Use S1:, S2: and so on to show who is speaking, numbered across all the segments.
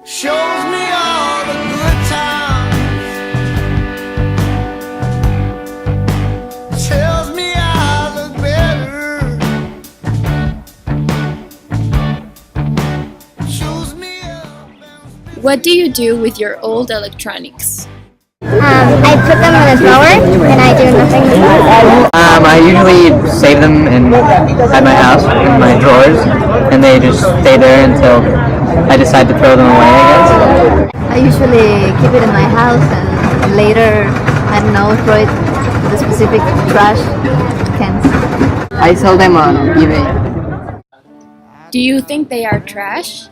S1: shows me all the good times, tells me I look better, shows me up.
S2: What do you do with your old electronics?
S3: I put them in a drawer and I do nothing with them.
S4: I usually save them at my house in my drawers, and they just stay there until I decide to throw them away, I guess.
S3: I usually keep it in my house and later, I don't know, throw it to the specific trash cans.
S4: I sell them on eBay.
S2: Do you think they are trash?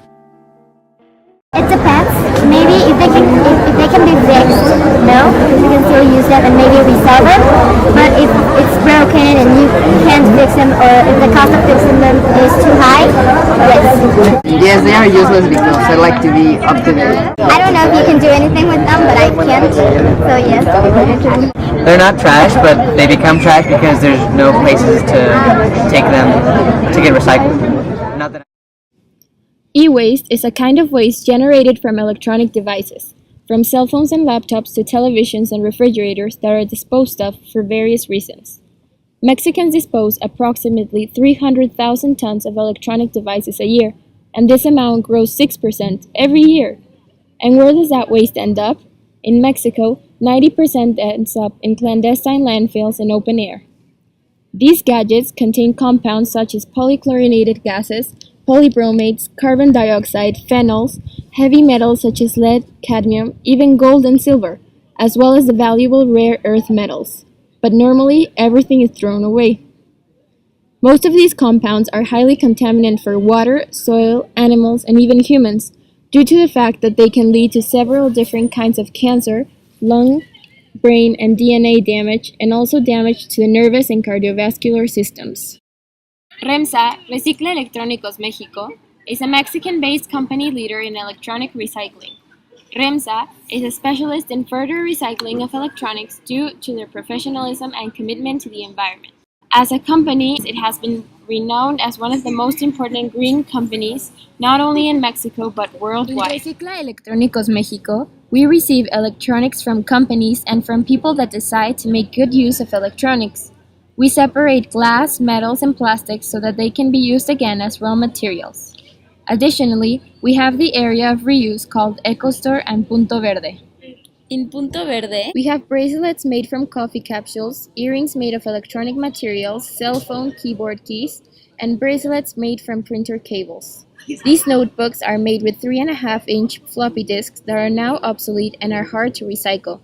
S3: It depends. Maybe if they can be fixed, no, because you can still use them and maybe resell them. But if it's broken and you can't fix them, or if the cost of fixing them is too high, yes.
S4: Yes, they are useless because I like to be up to date.
S3: I don't know if you can do anything with them, but I can't. So yes, they're trash.
S4: They're not trash, but they become trash because there's no places to take them to get recycled. Not that
S2: E-waste is a kind of waste generated from electronic devices, from cell phones and laptops to televisions and refrigerators that are disposed of for various reasons. Mexicans dispose approximately 300,000 tons of electronic devices a year, and this amount grows 6% every year. And where does that waste end up? In Mexico, 90% ends up in clandestine landfills in open air. These gadgets contain compounds such as polychlorinated gases, polybromates, carbon dioxide, phenols, heavy metals such as lead, cadmium, even gold and silver, as well as the valuable rare earth metals. But normally, everything is thrown away. Most of these compounds are highly contaminant for water, soil, animals, and even humans, due to the fact that they can lead to several different kinds of cancer, lung, brain, and DNA damage, and also damage to the nervous and cardiovascular systems. REMSA, Recicla Electrónicos México, is a Mexican-based company leader in electronic recycling. REMSA is a specialist in further recycling of electronics due to their professionalism and commitment to the environment. As a company, it has been renowned as one of the most important green companies, not only in Mexico but worldwide. In Recicla Electrónicos México, we receive electronics from companies and from people that decide to make good use of electronics. We separate glass, metals, and plastics so that they can be used again as raw materials. Additionally, we have the area of reuse called EcoStore and Punto Verde. In Punto Verde, we have bracelets made from coffee capsules, earrings made of electronic materials, cell phone keyboard keys, and bracelets made from printer cables. These notebooks are made with 3.5-inch floppy disks that are now obsolete and are hard to recycle.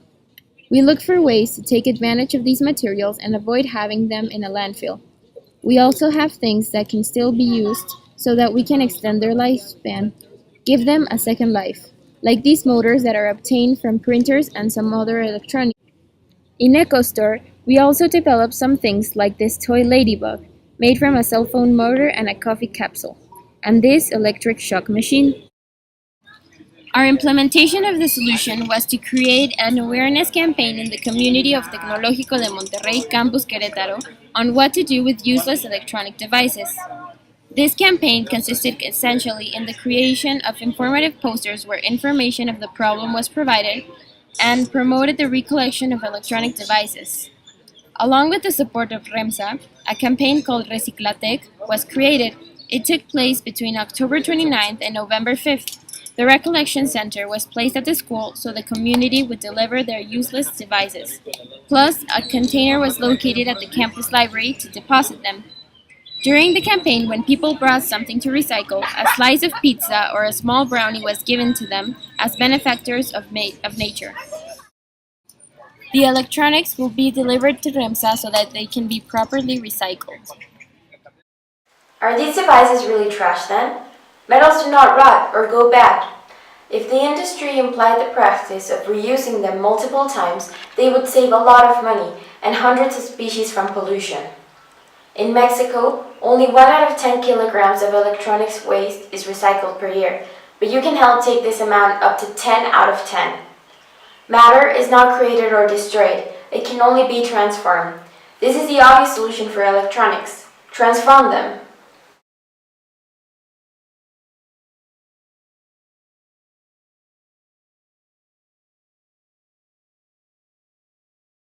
S2: We look for ways to take advantage of these materials and avoid having them in a landfill. We also have things that can still be used so that we can extend their lifespan, give them a second life, like these motors that are obtained from printers and some other electronics. In EcoStore, we also develop some things like this toy ladybug, made from a cell phone motor and a coffee capsule, and this electric shock machine. Our implementation of the solution was to create an awareness campaign in the community of Tecnológico de Monterrey Campus Querétaro on what to do with useless electronic devices. This campaign consisted essentially in the creation of informative posters where information of the problem was provided and promoted the recollection of electronic devices. Along with the support of REMSA, a campaign called recyclIng was created. It took place between October 29th and November 5th. The recollection center was placed at the school so the community would deliver their useless devices. Plus, a container was located at the campus library to deposit them. During the campaign, when people brought something to recycle, a slice of pizza or a small brownie was given to them as benefactors of nature. The electronics will be delivered to REMSA so that they can be properly recycled.
S5: Are these devices really trash then? Metals do not rot or go bad. If the industry implied the practice of reusing them multiple times, they would save a lot of money and hundreds of species from pollution. In Mexico, only 1 out of 10 kilograms of electronics waste is recycled per year, but you can help take this amount up to 10 out of 10. Matter is not created or destroyed, it can only be transformed. This is the obvious solution for electronics. Transform them.